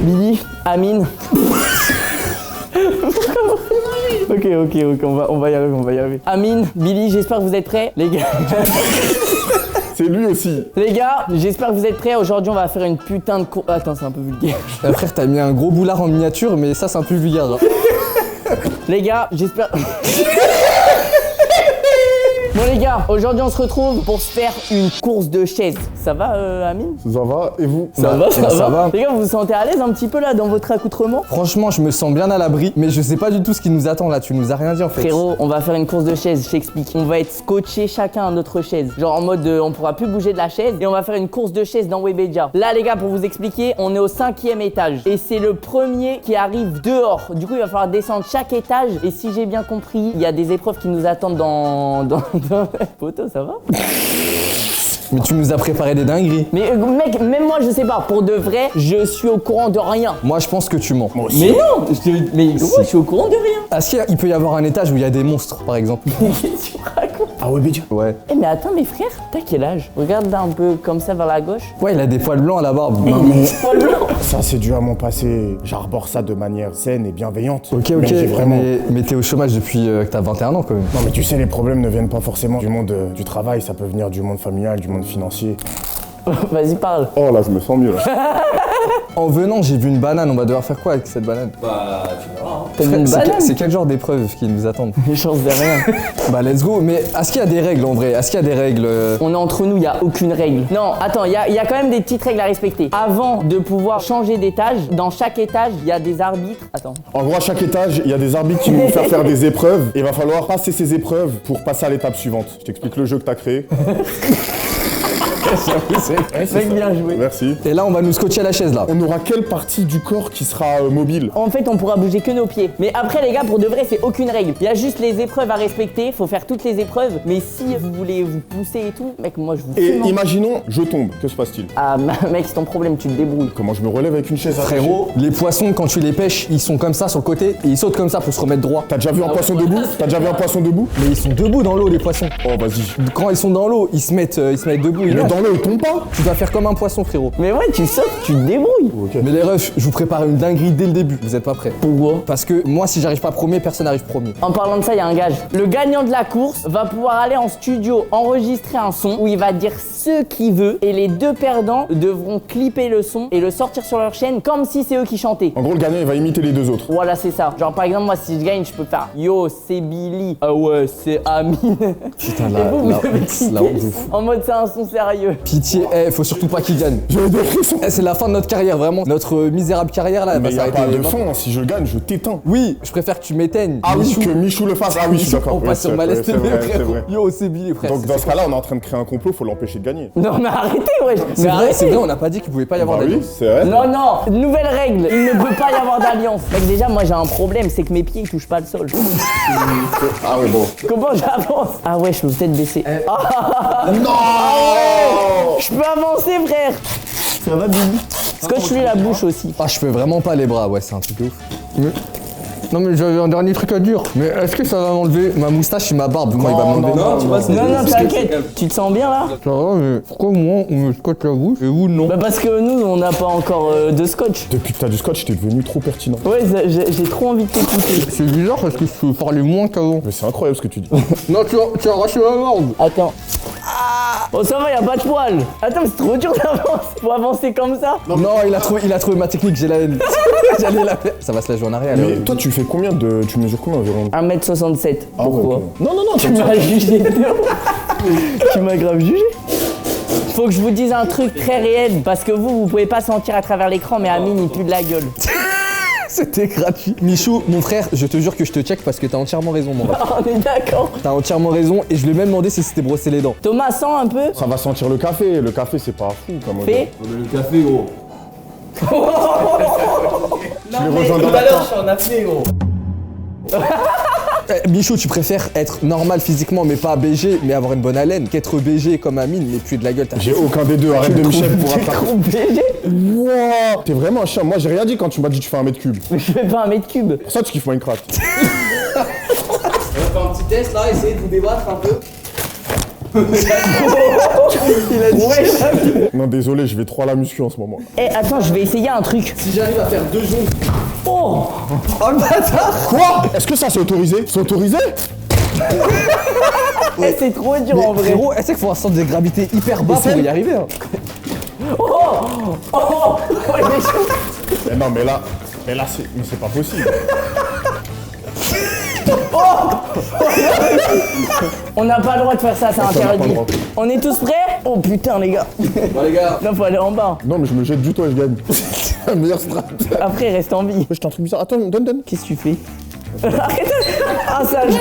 Billy, Amine. Ok, on va y arriver. Amine, Billy, j'espère que vous êtes prêts, les gars. C'est lui aussi. Les gars, j'espère que vous êtes prêts. Aujourd'hui, on va faire une putain de course. Attends, c'est un peu vulgaire. Frère, t'as mis un gros boulard en miniature, mais ça, c'est un peu vulgaire. Hein. Les gars, j'espère... Bon les gars, aujourd'hui on se retrouve pour se faire une course de chaises. Ça va Amine? Ça va, et vous? Ça va. Les gars, vous vous sentez à l'aise un petit peu là dans votre accoutrement? Franchement, je me sens bien à l'abri, mais je sais pas du tout ce qui nous attend là, tu nous as rien dit en fait. Frérot, on va faire une course de chaises, je t'explique. On va être scotché chacun à notre chaise. Genre en mode on pourra plus bouger de la chaise et on va faire une course de chaises dans Webedia. Là les gars, pour vous expliquer, on est au 5e étage et c'est le premier qui arrive dehors. Du coup, il va falloir descendre chaque étage et si j'ai bien compris, il y a des épreuves qui nous attendent dans... Poto, ça va? Mais tu nous as préparé des dingueries. Mais mec, même moi je sais pas, pour de vrai, je suis au courant de rien. Moi, je pense que tu mens. Mais non, je suis au courant de rien. Est-ce qu'il peut y avoir un étage où il y a des monstres, par exemple? Qu'est-ce que tu racontes? Ah ouais, Bédia. Ouais. Eh mais attends, mes frères, t'as quel âge? Regarde là un peu comme ça vers la gauche. Ouais, il a des poils blancs à la barbe. Non mais... Poil blanc. Ça c'est dû à mon passé. J'arbore ça de manière saine et bienveillante. Ok, Mais j'ai vraiment... mais t'es au chômage depuis que t'as 21 ans quand même. Non mais tu sais, les problèmes ne viennent pas forcément du monde du travail, ça peut venir du monde familial, du monde financier. Vas-y, parle. Oh là, je me sens mieux là. En venant, j'ai vu une banane, on va devoir faire quoi avec cette banane? Bah, tu verras. T'as vu une banane? C'est quel genre d'épreuves qui nous attendent? Les chances de rien. Bah let's go, mais est-ce qu'il y a des règles en vrai? Est-ce qu'il y a des règles On est entre nous, il y a aucune règle. Non, attends, il y a quand même des petites règles à respecter. Avant de pouvoir changer d'étage, dans chaque étage, il y a des arbitres. Attends. En gros, à chaque étage, il y a des arbitres qui vont nous faire des épreuves. Et il va falloir passer ces épreuves pour passer à l'étape suivante. Je t'explique le jeu que t'as créé. Mec, bien joué. Merci. Et là, on va nous scotcher à la chaise là. On aura quelle partie du corps qui sera mobile? En fait, on pourra bouger que nos pieds. Mais après, les gars, pour de vrai, c'est aucune règle. Il y a juste les épreuves à respecter. Faut faire toutes les épreuves. Mais si vous voulez vous pousser et tout, mec, moi je vous Et fume, hein. imaginons, je tombe. Que se passe-t-il? Ah, mec, c'est ton problème, tu te débrouilles. Comment je me relève avec une chaise attachée? Frérot, les poissons, quand tu les pêches, ils sont comme ça sur le côté et ils sautent comme ça pour se remettre droit. T'as déjà vu un poisson debout? T'as déjà vu un poisson debout? Mais ils sont debout dans l'eau, les poissons. Oh, vas-y. Quand ils sont dans l'eau, ils se mettent debout. Mais dans l'eau, il tombe pas? Tu dois faire comme un poisson, frérot. Mais ouais, tu sautes, tu te débrouilles. Mais les refs, je vous prépare une dinguerie dès le début. Vous êtes pas prêts? Pourquoi? Parce que moi, si j'arrive pas premier, personne n'arrive premier. En parlant de ça, il y a un gage. Le gagnant de la course va pouvoir aller en studio enregistrer un son où il va dire ce qu'il veut et les deux perdants devront clipper le son et le sortir sur leur chaîne comme si c'est eux qui chantaient. En gros, le gagnant, il va imiter les deux autres. Voilà, c'est ça. Genre par exemple, moi si je gagne, je peux faire Yo, c'est Billy. Ah ouais, c'est Amine. Putain, Et vous, vous la devez honte, cliquer la honte de fou. en mode c'est un son sérieux. Pitié, faut surtout pas qu'il gagne. J'avais des frissons. C'est la fin de notre carrière, vraiment. Notre misérable carrière là, elle Mais va y a s'arrêter. pas de fond, hein. Si je gagne, je t'éteins. Oui, je préfère que tu m'éteignes. Ah oui, Michou. que Michou le fasse. Ah oui, je suis d'accord. On passe sur Malaise c'est TV, vrai, c'est frérot. vrai. Yo, c'est Billy, frère. Donc dans ce cas-là, on est en train de créer un complot, faut l'empêcher de gagner. Non mais arrêtez, wesh. C'est Mais vrai, arrêtez. c'est vrai, on n'a pas dit qu'il pouvait pas y avoir Bah oui, d'alliance. c'est vrai. Non, non, nouvelle règle, il ne peut pas y avoir d'alliance. Mec, déjà, moi j'ai un problème, c'est que mes pieds ils touchent pas le sol. Ah ouais, bon. Comment j'avance? Ah ouais, je peux peut-être baisser. Non. Je peux avancer, frère. Ça va, Billy? Scotche-lui la bouche aussi. Ah, je peux vraiment pas les bras, ouais, c'est un truc de ouf. Non, mais j'avais un dernier truc à dire. Mais est-ce que ça va m'enlever ma moustache et ma barbe quand il va m'enlever? Non, tu vois, c'est... Non, non, t'inquiète. Tu te sens bien là? Ça va, mais pourquoi moi on me scotche la bouche et vous non? Bah parce que nous, on n'a pas encore de scotch. Depuis que t'as du scotch, t'es devenu trop pertinent. Ouais, j'ai trop envie de t'écouter. C'est bizarre parce que je peux parler moins qu'avant. Mais c'est incroyable ce que tu dis. Non, tu as arraché ma barbe. Attends. Oh ça va, y'a pas de poils. Attends, mais c'est trop dur d'avancer. Faut avancer comme ça. Non, il a trouvé ma technique, j'ai la haine. J'allais la faire. Ça va se la jouer en arrière. Mais toi, tu fais combien de... Tu mesures combien environ? 1m67. Ah ouais, Pourquoi? ok. Non, non, non, tu m'as jugé. Tu m'as grave jugé. Faut que je vous dise un truc très réel, parce que vous pouvez pas sentir à travers l'écran, mais Amine, il pue de la gueule. C'était gratuit. Michou, mon frère, je te jure que je te check parce que t'as entièrement raison, mon ref. On est d'accord. T'as entièrement raison et je lui ai même demandé si c'était brossé les dents. Thomas, sens un peu. Ça va sentir le café. Le café, c'est pas fou comme Fais. Mais le café, gros. Je les rejoins dans Tout la à l'heure, je suis en apnée, gros. Michou, tu préfères être normal physiquement mais pas BG, mais avoir une bonne haleine, qu'être BG comme Amine mais puer de la gueule. J'ai aucun des deux, arrête de me chef pour T'es attraper. trop BG. Wow. T'es vraiment un chien. Moi, j'ai rien dit quand tu m'as dit tu fais 1m3. Mais je fais pas 1m3. Pour ça, tu kiffes Minecraft. On va faire un petit test là, essayer de vous débattre un peu. Il a dit. Non, désolé, je vais trop à la muscu en ce moment. Eh, attends, je vais essayer un truc. Si j'arrive à faire 2 jours. Oh, Oh le bâtard. Quoi? Est-ce que ça c'est autorisé? C'est autorisé? eh, c'est trop dur en vrai. Frérot, est-ce qu'il faut un centre de gravité hyper bas pour y arriver hein? Ouais, mais Mais non, mais là c'est pas possible. on n'a pas le droit de faire ça, c'est n'a pas le interdit. droit. On est tous prêts? Oh putain, les gars. Bon les gars. Là, faut aller en bas. Non, mais je me jette du toit et je gagne. C'est la meilleure strat. Après, reste en vie. Wesh, t'as un truc bizarre. Attends, donne. Qu'est-ce que tu fais? Arrête. Ah, sage.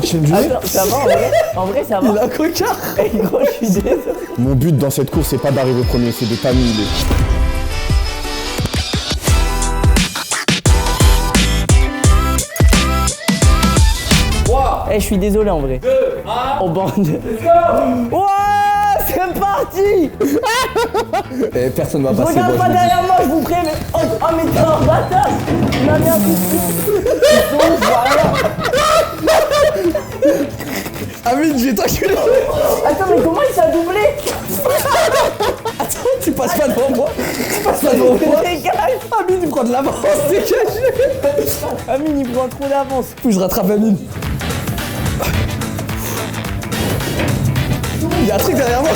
Je du nez. Attends, ça va en vrai? En vrai, ça va. Il a un cocard. Eh, gros, je suis désolé. Mon but dans cette course, c'est pas d'arriver premier, c'est de t'annihiler. Eh, je suis désolé en vrai. 2, 1. Au bord de. Ouais, c'est parti. Eh, personne va passer. Regarde moi, pas je le dis. derrière moi, je vous préviens. Oh, oh, mais t'es un bâtard. Il m'a mis un coup de pied. Ils sont où, je vois rien. Amine, j'ai t'enculé. Attends, mais comment il s'est doublé? Attends, tu passes pas devant moi. Tu passes pas devant moi. Dégage. Amine, il prend de l'avance. Dégage. Amine, il prend trop d'avance. Faut que je rattrape Amine. Il y a un truc derrière moi.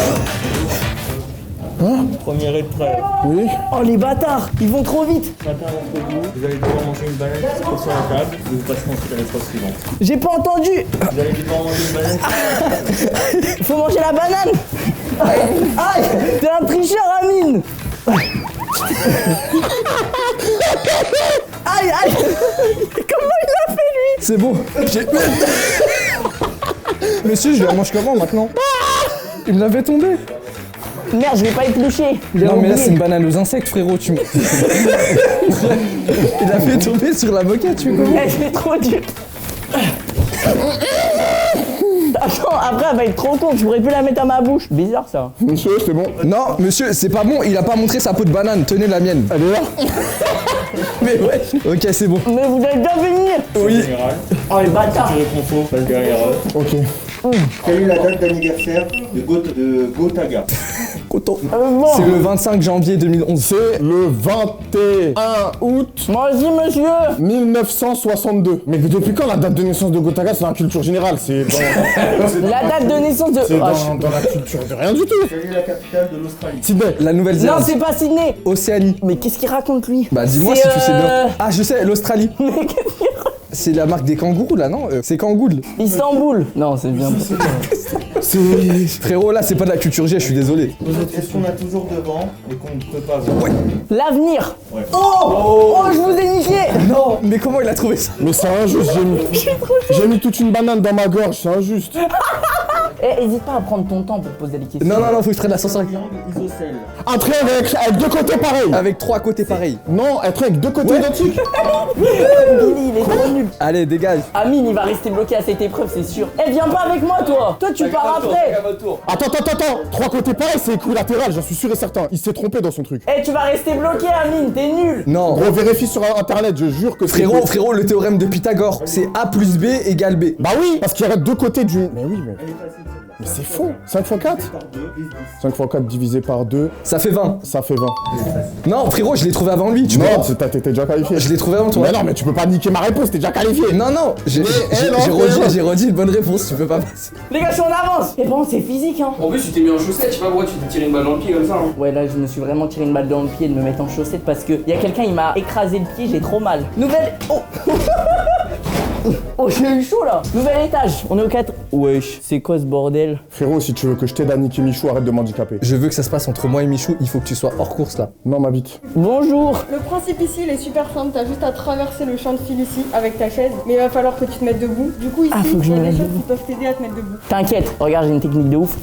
Premier épreuve. Oui. Oh, les bâtards, ils vont trop vite. Chacun d'entre vous, vous allez devoir manger une banane qui se trouve sur la table et vous passerez ensuite à l'épreuve suivante. J'ai pas entendu. Vous allez devoir manger une banane. Faut manger la banane. Aïe, t'es un tricheur, Amine. Aïe, aïe. Comment il a fait, lui? C'est bon. Monsieur, je la mange comment maintenant? Il me l'avait tombé. Merde, je vais pas éplucher. J'ai Non mais là oublié. c'est une banane aux insectes frérot, tu me... Il a fait tomber sur la moquette, tu vois. Eh, c'est trop dur. Attends, après elle va être trop courte, je pourrais plus la mettre à ma bouche. Bizarre ça. Monsieur, c'est bon. Non monsieur, c'est pas bon, il a pas montré sa peau de banane, tenez la mienne. Elle est là. Mais ouais. Ok, c'est bon. Mais vous allez bien venir. Oui. Général, Oh les bâtards. le confort passe derrière eux. Ok. Quelle est la date d'anniversaire de Gotaga? Coton. Bon. C'est le 25 janvier 2011. C'est le 21 août Vas-y monsieur. 1962. Mais depuis quand la date de naissance de Gotaga, c'est dans la culture générale? C'est dans, La date de naissance de... c'est Ah, dans la culture de rien du tout. Quelle est la capitale de l'Australie? Sydney. La Non, Nouvelle-Zélande. c'est pas Sydney. Océanie. Mais qu'est-ce qu'il raconte lui? Bah dis-moi C'est, si tu sais bien. Ah je sais, l'Australie. Mais qu'est-ce qu'il raconte? C'est la marque des kangourous là, non C'est Kangoul. Istanbul. Non, c'est bien. Frérot, là c'est pas de la culture G, je suis désolé. Est-ce qu'on a toujours devant et qu'on ne peut pas voir? L'avenir. Ouais. Oh, je vous ai niqué. Non, mais comment il a trouvé ça? Mais c'est injuste, j'ai mis toute une banane dans ma gorge, c'est injuste. Eh, hésite pas à prendre ton temps pour poser les questions. Non, non, non, faut que je traîne l'ascenseur Triangle isocèle. Un triangle avec deux côtés pareils. avec 3 côtés pareils. Non, un triangle avec deux côtés identiques. Billy, il est trop nul. Allez, dégage. Amine, il va rester bloqué à cette épreuve, c'est sûr. Eh, viens pas avec moi, toi. Toi, tu pars après. Attends. Trois côtés pareils, c'est équilatéral, j'en suis sûr et certain. Il s'est trompé dans son truc. Eh, tu vas rester bloqué, Amine. T'es nul. Non. Gros, vérifie sur internet, je jure que c'est... Frérot, le théorème de Pythagore, c'est A plus B égale B. Bah oui, parce qu'il y a deux côtés du... Mais oui, mais... Elle est facile celle-là. Mais c'est faux. 5 x 4 Par 2, plus 10. 5 x 4 divisé par 2, Ça fait 20. ça fait 20. Non, frérot, je l'ai trouvé avant lui, tu vois. Non, t'étais déjà qualifié. Je l'ai trouvé avant toi. Mais non, mais tu peux pas niquer ma réponse, t'es déjà qualifié. Non, non, j'ai non, j'ai redit une bonne réponse, tu peux pas passer. Les gars, je suis en avance. Et bon, c'est physique, hein. En plus, tu t'es mis en chaussette, je sais pas pourquoi tu t'es tiré une balle dans le pied comme ça. Hein. Ouais, là, je me suis vraiment tiré une balle dans le pied de me mettre en chaussette parce que y a quelqu'un, il m'a écrasé le pied, j'ai trop mal. Nouvelle. Oh. Oh, j'ai eu chaud là. Nouvel étage. On est au 4. Wesh, c'est quoi ce bordel? Frérot, si tu veux que je t'aide à niquer Michou, arrête de m'handicaper. Je veux que ça se passe entre moi et Michou, il faut que tu sois hors course là. Non, ma bite. Bonjour. Le principe ici, il est super simple. T'as juste à traverser le champ de fil ici avec ta chaise, mais il va falloir que tu te mettes debout. Du coup, ici, Ah, faut que je il y a me des mette choses debout. qui peuvent t'aider à te mettre debout. T'inquiète, regarde, j'ai une technique de ouf.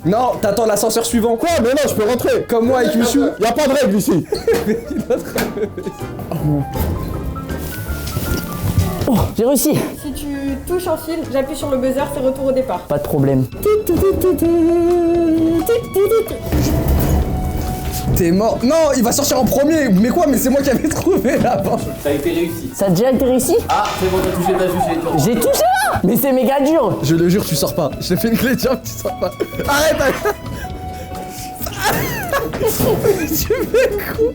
Non, t'attends l'ascenseur suivant. Quoi? Mais non, je peux rentrer. Comme moi avec Michou. Y a pas de règle ici. Oh, j'ai réussi. Si tu touches un fil, j'appuie sur le buzzer, c'est retour au départ. Pas de problème. T'es mort. Non, il va sortir en premier. Mais quoi? Mais c'est moi qui avais trouvé là-bas. Ça a été réussi. Ça a déjà été réussi? Ah, c'est bon, t'as touché. J'ai touché là. Mais c'est méga dur. Je le jure, tu sors pas. Je te fais une clé de jambe, tu sors pas. Arrête. Tu fais quoi?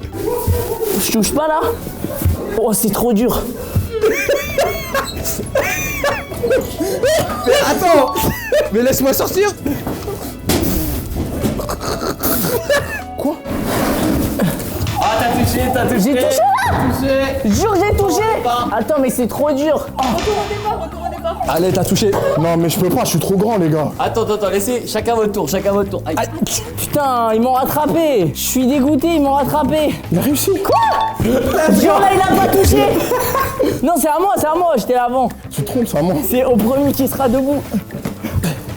Je touche pas là. Oh, c'est trop dur. Mais attends. Mais laisse-moi sortir. Quoi? Ah, t'as touché. J'ai touché là. Jure, j'ai touché. Attends, mais c'est trop dur. Allez, t'as touché. Non, mais je peux pas, je suis trop grand, les gars. Attends, laissez chacun votre tour. Aïe. Putain, ils m'ont rattrapé. Je suis dégoûté, ils m'ont rattrapé. Il a réussi. Quoi? Genre là, il a pas touché. Non, c'est à moi, j'étais là avant. Tu te trompes, c'est à moi. C'est au premier qui sera debout.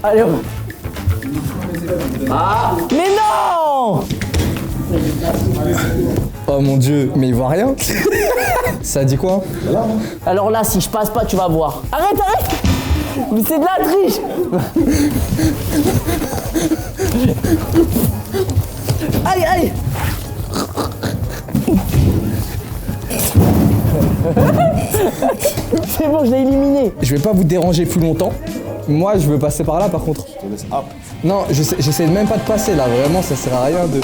Allez, hop. Mais non! Oh mon dieu, mais il voit rien. Ça dit quoi? Alors là, si je passe pas, tu vas voir. Arrête! Mais c'est de la triche! Aïe! C'est bon, je l'ai éliminé. Je vais pas vous déranger plus longtemps. Moi, je veux passer par là par contre. Non, j'essaie même pas de passer là, vraiment, ça sert à rien de...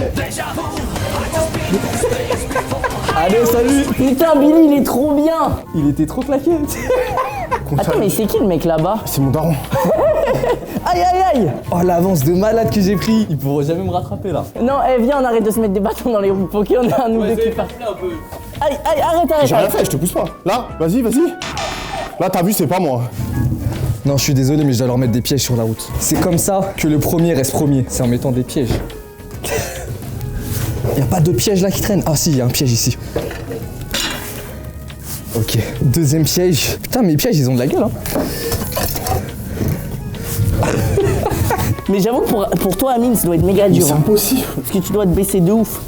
Allez, salut. Putain, Billy, il est trop bien. Il était trop claqué. Attends, mais c'est qui le mec là-bas? C'est mon daron. Aïe! Oh, l'avance de malade que j'ai pris. Ils pourront jamais me rattraper là. Non, viens, on arrête de se mettre des bâtons dans les roues. Faut qu'il y en ait un ou deux qui passent. un peu. Aïe, arrête! J'ai rien fait, je te pousse pas. Là, vas-y. Là, t'as vu, c'est pas moi. Non, je suis désolé, mais je dois leur mettre des pièges sur la route. C'est comme ça que le premier reste premier. C'est en mettant des pièges. Y a pas de piège là qui traîne? Ah si, y a un piège ici. Ok, deuxième piège. Putain, mes pièges, ils ont de la gueule, hein. Mais j'avoue que pour toi, Amine, ça doit être méga dur. C'est Hein, impossible. parce que tu dois te baisser de ouf.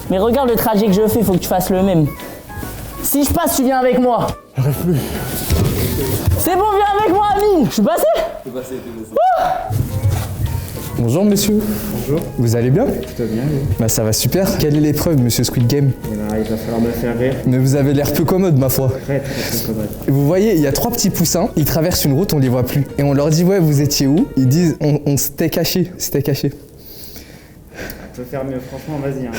Mais regarde le trajet que je fais, faut que tu fasses le même. Si je passe, tu viens avec moi. J'arrive plus. C'est bon, viens avec moi, Amine. Je suis passé? T'es passé. Bonjour, monsieur. Bonjour. Vous allez bien? Plutôt bien, oui. Bah ça va super. Quelle est l'épreuve, monsieur Squid Game? Eh ben, il va falloir me faire rire. Mais vous avez l'air peu commode, ma foi. Très commode. Vous voyez, il y a 3 petits poussins, ils traversent une route, on les voit plus. Et on leur dit, ouais, vous étiez où? Ils disent, on s'était caché, Tu peux faire mieux, franchement, vas-y. Hein.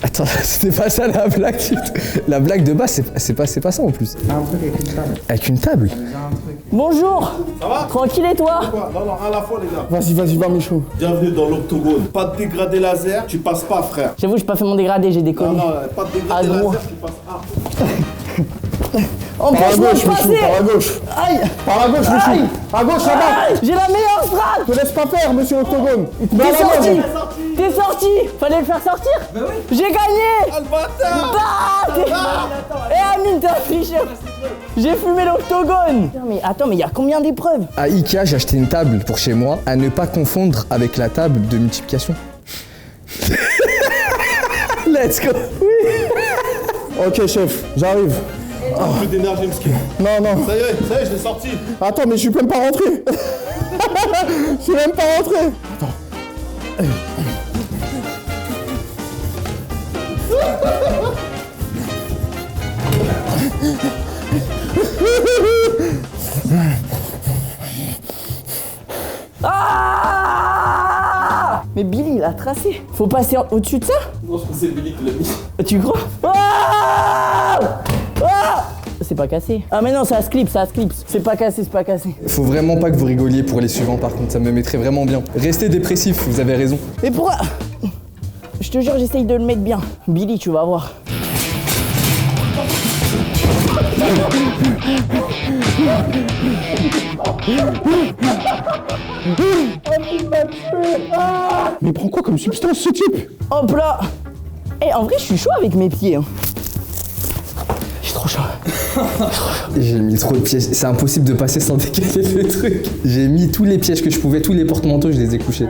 Attends, c'était pas ça la blague. La blague de base, c'est pas ça en plus. Un truc avec une table. Avec une table? Bonjour. Ça va? Tranquille et toi? Quoi? Non, à la fois, les gars. Vas-y, va, Michaud. Bienvenue dans l'octogone. Pas de dégradé laser, tu passes pas, frère. J'avoue, j'ai pas fait mon dégradé, j'ai Non, déconné. pas de dégradé Ah, gros. laser, tu passes pas. En Par à plus, moi, gauche, je Michou, passais. par à gauche. Aïe! Par à gauche, Michou. À gauche, là-bas. Aïe! J'ai la meilleure strat! Te laisse pas faire, monsieur Octogone. Il te met à T'es la sorti! mode. T'es sorti! Fallait le faire sortir? Bah oui! J'ai gagné! Ah, le bâtard! Eh Amine, t'es un tricheur! J'ai fumé l'octogone! Mais attends, mais il y a combien d'épreuves? À Ikea, j'ai acheté une table pour chez moi, à ne pas confondre avec la table de multiplication. Let's go! Ok, chef, j'arrive. Plus d'énergie, Mskin. Non. Ça y est, je l'ai sorti. Attends, mais je suis même pas rentré. Je suis même pas rentré. Ah! Mais Billy, il a tracé. Faut passer au-dessus de ça? Non, je pense que c'est Billy qui l'a mis. Tu crois? Ah! Ah! C'est pas cassé. Ah mais non, ça se clip. C'est pas cassé. Faut vraiment pas que vous rigoliez pour les suivants, par contre, ça me mettrait vraiment bien. Restez dépressif, vous avez raison. Mais pourquoi? Je te jure, j'essaye de le mettre bien. Billy, tu vas voir. Mais prends quoi comme substance, ce type? Hop là! Eh, en vrai, je suis chaud avec mes pieds. Hein. Je suis trop chaud. J'ai mis trop de pièges, c'est impossible de passer sans décaler le truc. J'ai mis tous les pièges que je pouvais, tous les porte-manteaux, je les ai couchés.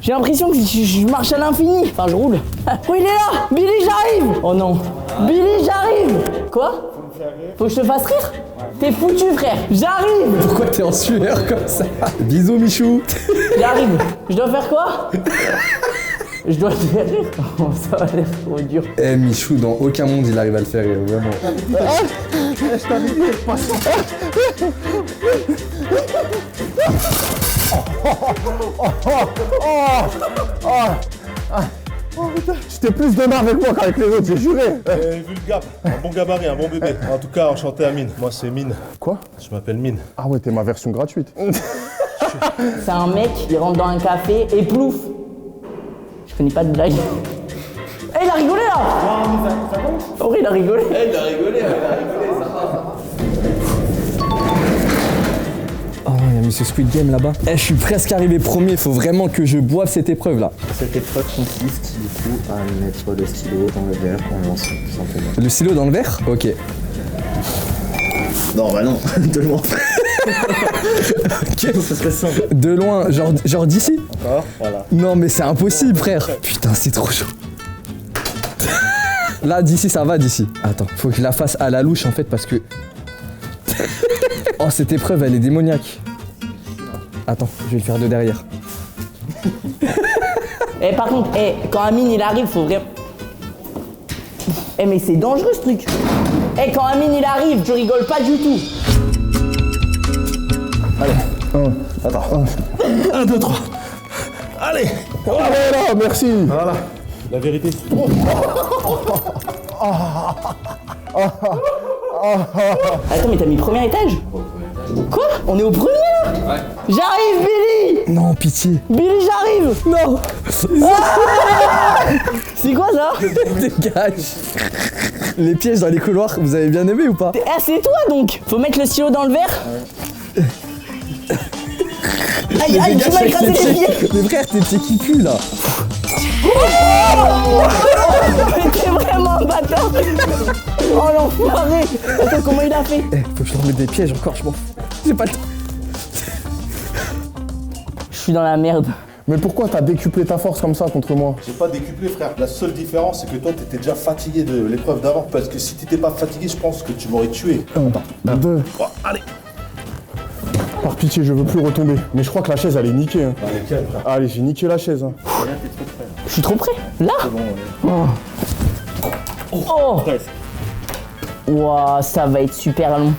J'ai l'impression que je marche à l'infini. Enfin, je roule. Oh, il est là! Billy, j'arrive! Oh non. Billy, j'arrive! Quoi? Faut que je te fasse rire? T'es foutu, frère. J'arrive. Pourquoi t'es en sueur comme ça? Bisous, Michou. J'arrive. Je dois faire quoi? Je dois te faire rire. Oh, ça va l'air trop dur. Eh, Michou, dans aucun monde il arrive à le faire rire, vraiment. J'étais plus de marre avec moi qu'avec les autres, j'ai juré. Vu le gap, un bon gabarit, un bon bébé. En tout cas, enchanté Amine. Moi, c'est Mine. Quoi? Je m'appelle Mine. Ah ouais, t'es ma version gratuite. C'est un mec, il rentre dans un café et plouf. Je connais pas de blague. Eh, il a rigolé là! En vrai, il a rigolé. Il a rigolé, ça va. Oh, il y a Monsieur Squid Game là-bas. Eh, je suis presque arrivé premier, faut vraiment que je boive cette épreuve là. Cette épreuve consiste du coup à mettre le stylo dans le verre en lançant tout simplement. Le stylo dans le verre? Ok. Non, bah non, de loin. Ok. Ça serait simple. De loin, genre d'ici? Encore, voilà. Non mais c'est impossible frère. Putain c'est trop chaud. Là d'ici ça va d'ici. Attends, faut que je la fasse à la louche en fait parce que... Oh cette épreuve elle est démoniaque. Attends, je vais le faire de derrière. Eh, par contre, quand Amine il arrive, faut vraiment. Eh, mais c'est dangereux ce truc. Eh, quand Amine il arrive, tu rigoles pas du tout. Attends. 1, 2, 3. Allez. Oh là, merci. Voilà, la vérité. Attends, mais t'as mis premier étage? Quoi? On est au premier là? Ouais. J'arrive, Billy! Non pitié. Billy, j'arrive! Non! Ah, c'est quoi ça? Dégage. Les pièges dans les couloirs, vous avez bien aimé ou pas? Ah, c'est toi donc! Faut mettre le stylo dans le verre? Aïe, aïe, tu m'as écrasé les pieds! Mais frère, tes pieds qui puent là. Mais t'es vraiment un bâtard! Oh l'enfoiré! Attends, comment il a fait? Eh, faut que je leur mette des pièges encore, je m'en fous. J'ai pas le temps. Je suis dans la merde. Mais pourquoi t'as décuplé ta force comme ça contre moi? J'ai pas décuplé, frère. La seule différence, c'est que toi, t'étais déjà fatigué de l'épreuve d'avant. Parce que si t'étais pas fatigué, je pense que tu m'aurais tué. 1, 2. Oh, allez. Par pitié, je veux plus retomber. Mais je crois que la chaise elle est niquée. Hein. Allez, calme, frère. Allez, j'ai niqué la chaise. Hein. Je suis trop près. Là? Oh! Ouah, ça va être super long.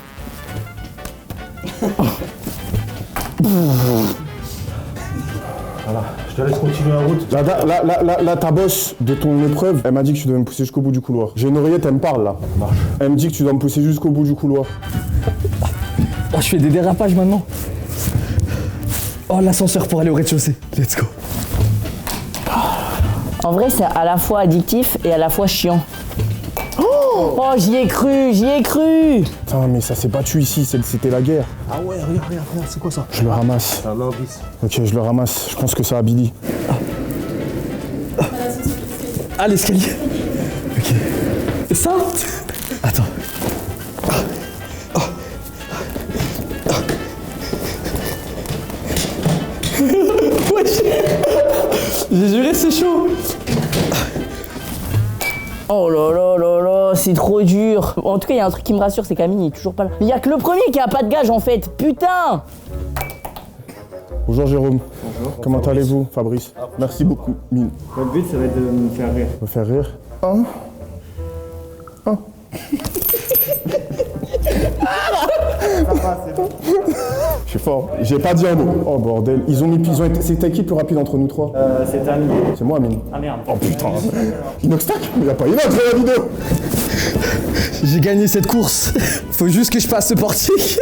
Voilà, je te laisse continuer la route. La ta boss de ton épreuve, elle m'a dit que tu devais me pousser jusqu'au bout du couloir. J'ai une oreillette, elle me parle là. Elle me dit que tu dois me pousser jusqu'au bout du couloir. Oh, je fais des dérapages maintenant. Oh, l'ascenseur pour aller au rez-de-chaussée. Let's go. En vrai, c'est à la fois addictif et à la fois chiant. Oh, j'y ai cru, j'y ai cru! Putain, mais ça s'est battu ici, c'était la guerre. Ah ouais, regarde, c'est quoi ça? Je le ramasse. C'est un indice. Ok, je le ramasse. Je pense que ça a Billy. Ah, l'escalier. Ok. Ça? Attends. Wesh. J'ai juré, c'est chaud. Oh là là là là, c'est trop dur. En tout cas, il y a un truc qui me rassure, c'est qu'Amine il est toujours pas là. Mais il y a que le premier qui a pas de gage en fait, putain! Bonjour Jérôme. Bonjour. Comment allez-vous, Fabrice? Merci beaucoup, Mine. Le but, ça va être de me faire rire. Me faire rire. Je suis fort. J'ai pas dit un mot. Oh bordel. Ils ont été. C'était qui le plus rapide entre nous trois? C'est Amine. C'est moi, Mine. Ah merde. Oh putain. Inoxtac? Mais y'a pas Inox dans la vidéo. J'ai gagné cette course. Faut juste que je passe ce portique.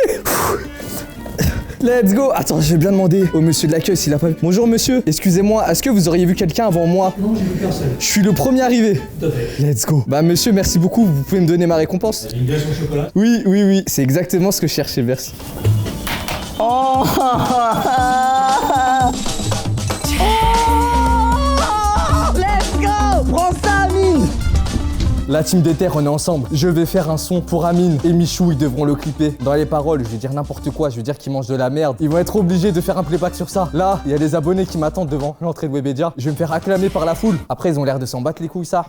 Let's go. Attends, je vais bien demander au monsieur de l'accueil s'il a pas vu. Bonjour monsieur, excusez-moi, est-ce que vous auriez vu quelqu'un avant moi? Non, j'ai vu personne. Je suis le premier arrivé. Tout à fait. Let's go. Bah monsieur, merci beaucoup, vous pouvez me donner ma récompense? Une glace au chocolat. Oui, oui, oui, c'est exactement ce que je cherchais, merci. Oh! Let's go! Prends ça, Amine! La team des terres, on est ensemble. Je vais faire un son pour Amine et Michou, ils devront le clipper. Dans les paroles, je vais dire n'importe quoi, je vais dire qu'ils mangent de la merde. Ils vont être obligés de faire un playback sur ça. Là, il y a des abonnés qui m'attendent devant l'entrée de Webedia. Je vais me faire acclamer par la foule. Après, ils ont l'air de s'en battre les couilles, ça.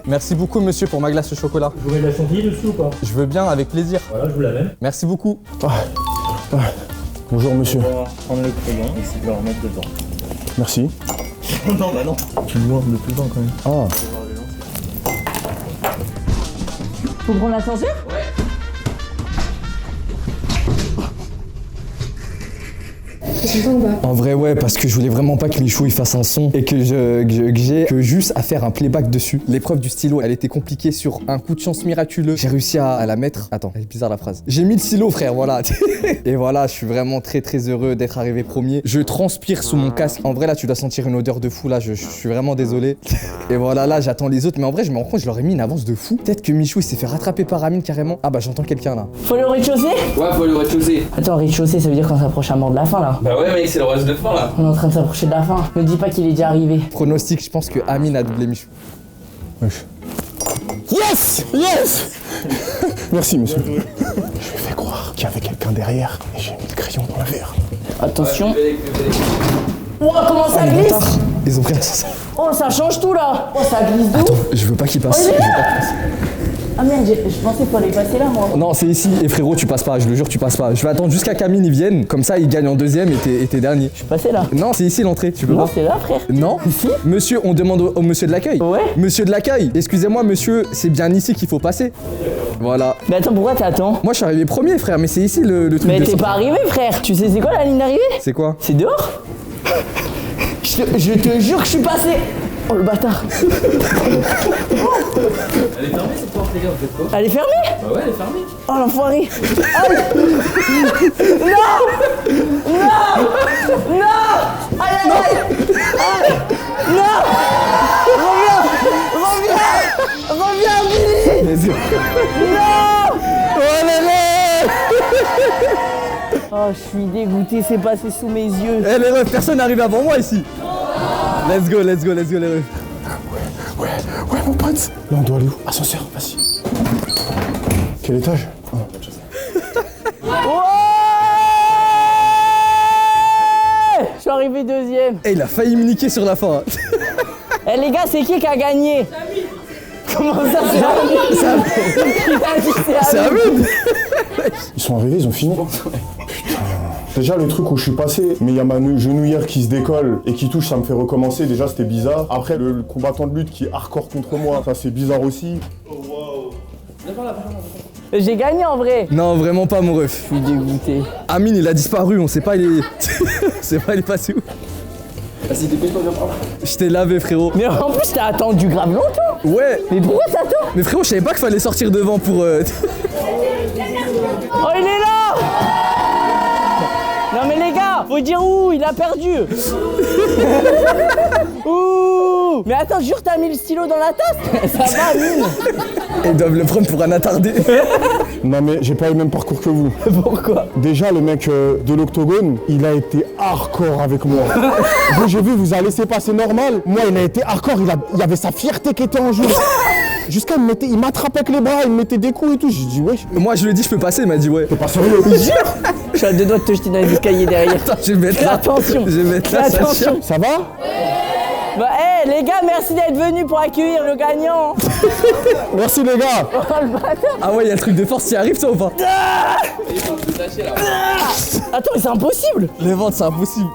Merci beaucoup monsieur pour ma glace au chocolat. Vous voulez de la chantilly dessus ou pas? Je veux bien, avec plaisir. Voilà, je vous la mets. Merci beaucoup. Bonjour monsieur. On va prendre le crayon et essayer de le remettre dedans. Merci. Non, bah non. Tu le vois de plus loin quand même. Ah. Faut prendre l'ascenseur? En vrai ouais, parce que je voulais vraiment pas que Michou il fasse un son et que j'ai que juste à faire un playback dessus. L'épreuve du stylo, elle était compliquée sur un coup de chance miraculeux. J'ai réussi à la mettre. Attends, elle est bizarre la phrase. J'ai mis le stylo frère, voilà. Et voilà, je suis vraiment très heureux d'être arrivé premier. Je transpire sous mon casque. En vrai là, tu dois sentir une odeur de fou là, je suis vraiment désolé. Et voilà, là j'attends les autres, mais en vrai je me rends compte, je leur ai mis une avance de fou. Peut-être que Michou il s'est fait rattraper par Amine carrément. Ah bah j'entends quelqu'un là. Faut le rez-de-chaussée? Ouais, faut le rez-de-chaussée. Attends, rez-de-chaussée, ça veut dire qu'on s'approche à mort de la fin là. Bah ouais, mec, c'est le reste de fin là. On est en train de s'approcher de la fin. Me dis pas qu'il est déjà arrivé. Pronostic, je pense que Amine a doublé Michou. Wesh. Yes! Yes! Merci monsieur. Je lui ai fait croire qu'il y avait quelqu'un derrière et j'ai mis le crayon dans le verre. Attention. Oh, comment ça glisse? Ils ont pris un... Oh, ça change tout là. Oh, ça glisse d'où? Attends, je veux pas qu'il passe. Oh, il est Je veux là. pas qu'il passe. Ah merde, je pensais qu'il fallait passer là moi. Non, c'est ici. Et frérot, tu passes pas, je le jure, tu passes pas. Je vais attendre jusqu'à qu'Amine y vienne. Comme ça, il gagne en deuxième et t'es dernier. Je suis passé là. Non, c'est ici l'entrée, tu peux Non, pas. c'est là frère. Non. Ici? Monsieur, on demande au monsieur de l'accueil. Ouais. Monsieur de l'accueil, excusez-moi monsieur, c'est bien ici qu'il faut passer. Voilà. Mais attends, pourquoi t'attends? Moi, je suis arrivé premier, frère, mais c'est ici le truc Mais de t'es sortie. pas arrivé frère. Tu sais c'est quoi la ligne d'arrivée? C'est quoi? C'est dehors? Je te jure que je suis passé. Oh le bâtard. Elle est fermée cette porte, les gars, vous faites quoi? Elle est fermée? Bah ouais, elle est fermée. Oh l'enfoiré. Aïe. Non. Non. Non. Aïe aïe aïe. Aïe. Non. Reviens Billy. Vas-y. Non. Oh là là. Oh je suis dégoûté, c'est passé sous mes yeux. Eh les refs, personne n'arrive avant moi ici. Let's go les refs. Ouais mon pote. Là on doit aller où? Ascenseur, vas-y. Quel étage? Ouais. Je suis arrivé deuxième. Eh, il a failli me niquer sur la fin. Eh les gars, c'est qui a gagné? Comment ça c'est Amine? Il a dit C'est Amine. Amine. Ils sont arrivés, ils ont fini. Putain. Déjà le truc où je suis passé, mais il y a ma genouillère qui se décolle et qui touche, ça me fait recommencer. Déjà c'était bizarre. Après le combattant de lutte qui est hardcore contre moi, ça c'est bizarre aussi. J'ai gagné en vrai. Non, vraiment pas mon ref. Je suis dégoûté. Amine, il a disparu, on sait pas, il est... on sait pas, il est passé où. Ah, si dépêche-toi, viens par là. Je t'ai lavé, frérot. Mais en plus t'as attendu grave longtemps. Ouais. Mais pourquoi t'attends? Mais frérot, je savais pas qu'il fallait sortir devant pour... Oh il est là. Non mais les gars, faut dire où, il a perdu. Ouh. Mais attends, jure t'as mis le stylo dans la tasse. Ça va Amine. Ils doivent le prendre pour un attardé. Non mais j'ai pas eu le même parcours que vous. Pourquoi? Déjà le mec de l'octogone, il a été hardcore avec moi. Vous j'ai vu, vous a laissé passer normal. Moi il a été hardcore, il y avait sa fierté qui était en jeu. Jusqu'à il m'attrapait avec les bras, il me mettait des coups et tout. J'ai dit wesh. Moi, je lui ai dit, je peux passer, il m'a dit ouais. T'es pas sérieux? Je suis à deux doigts de te jeter dans les escaliers derrière. Attends, je vais mettre là. Attention. Je vais mettre là, ça Attention. tient. Ça va? Bah hé les gars, merci d'être venus pour accueillir le gagnant. Merci les gars. Oh le bâtard. Ah ouais, il y a le truc de force, t'y arrives ça ou pas? Attends mais c'est impossible. Les ventes, c'est impossible.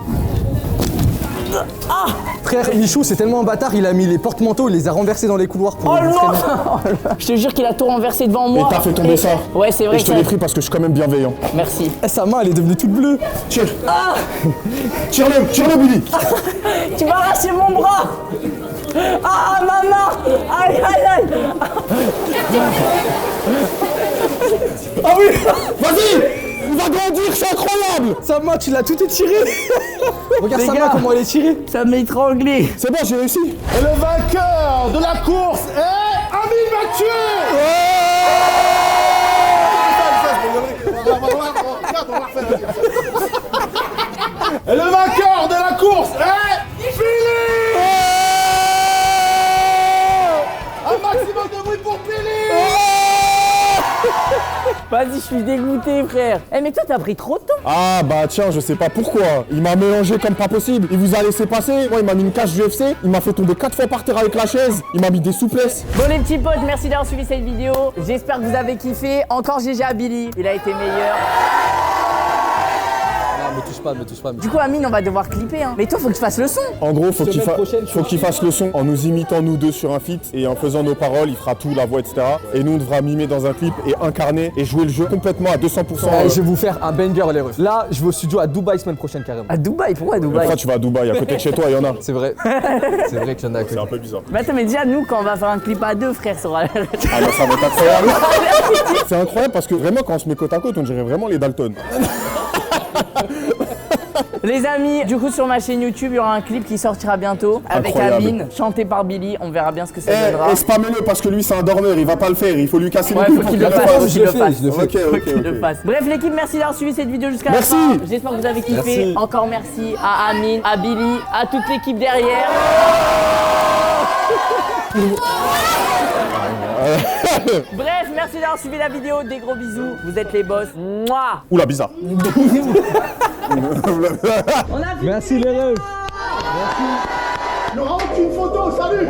Ah. Frère, Michou, c'est tellement un bâtard, il a mis les porte-manteaux, il les a renversés dans les couloirs pour Oh vous non. freiner. Je te jure qu'il a tout renversé devant moi. Et t'as fait tomber ça. Ouais c'est vrai Et je que te l'ai pris parce que je suis quand même bienveillant. Merci. Eh, sa main, elle est devenue toute bleue. Tire. Tire-le, Billy. Tu m'as arraché mon bras. Ah maman. Aïe aïe aïe. Ah oui. Vas-y. Il va grandir, c'est incroyable. Sa main, tu l'as tout étiré. Regarde Les sa gars. main, comment elle est tirée. Ça m'a étranglé. C'est bon, j'ai réussi. Et le vainqueur de la course est Amine Mathieu. Et le vainqueur de la course est Billy. Un maximum de bruit pour Billy. Vas-y, je suis dégoûté, frère. Eh, mais toi, t'as pris trop de temps. Ah bah tiens, je sais pas pourquoi. Il m'a mélangé comme pas possible. Il vous a laissé passer. Moi, il m'a mis une cage UFC. Il m'a fait tomber 4 fois par terre avec la chaise. Il m'a mis des souplesses. Bon, les petits potes, merci d'avoir suivi cette vidéo. J'espère que vous avez kiffé. Encore GG à Billy. Il a été meilleur. Me touche pas. Du coup, Amine, on va devoir clipper, hein. Mais toi, faut que tu fasses le son. En gros, faut qu'il Semaine prochaine, fasse le son en nous imitant nous deux sur un feat et en faisant nos paroles, il fera tout, la voix, etc. Et nous, on devra mimer dans un clip et incarner et jouer le jeu complètement à 200%. Je vais vous faire un banger les refs. Là, je vais au studio à Dubaï semaine prochaine carrément. À Dubaï, pourquoi à Dubaï? Après, tu vas à Dubaï, à côté de chez toi, il y en a. C'est vrai. C'est vrai qu'il y en a à côté. C'est un peu bizarre. Mais attends, mais déjà, nous, quand on va faire un clip à deux, frère, ça aura l'air. Ah non, ça va être incroyable. C'est incroyable parce que vraiment, quand on se met côte à côte, on dirait vraiment les Dalton. Les amis, du coup, sur ma chaîne YouTube, il y aura un clip qui sortira bientôt avec Incroyable. Amine, chanté par Billy. On verra bien ce que ça Eh, donnera. spammez-le parce que lui, c'est un dormeur, il va pas le faire, il faut lui casser Ouais, les couilles faut pour qu'il qu'il le le fasse, fasse. faut qu'il le fasse. Je le fais. Ok, ok, Qu'il le ok. fasse. Bref, l'équipe, merci d'avoir suivi cette vidéo jusqu'à la Merci. fin. J'espère que vous avez kiffé. Merci. Encore merci à Amine, à Billy, à toute l'équipe derrière. Bref, merci d'avoir suivi la vidéo. Des gros bisous. Vous êtes les boss. Mouah. Oula, bizarre. Merci les refs. Laurent, une photo, salut.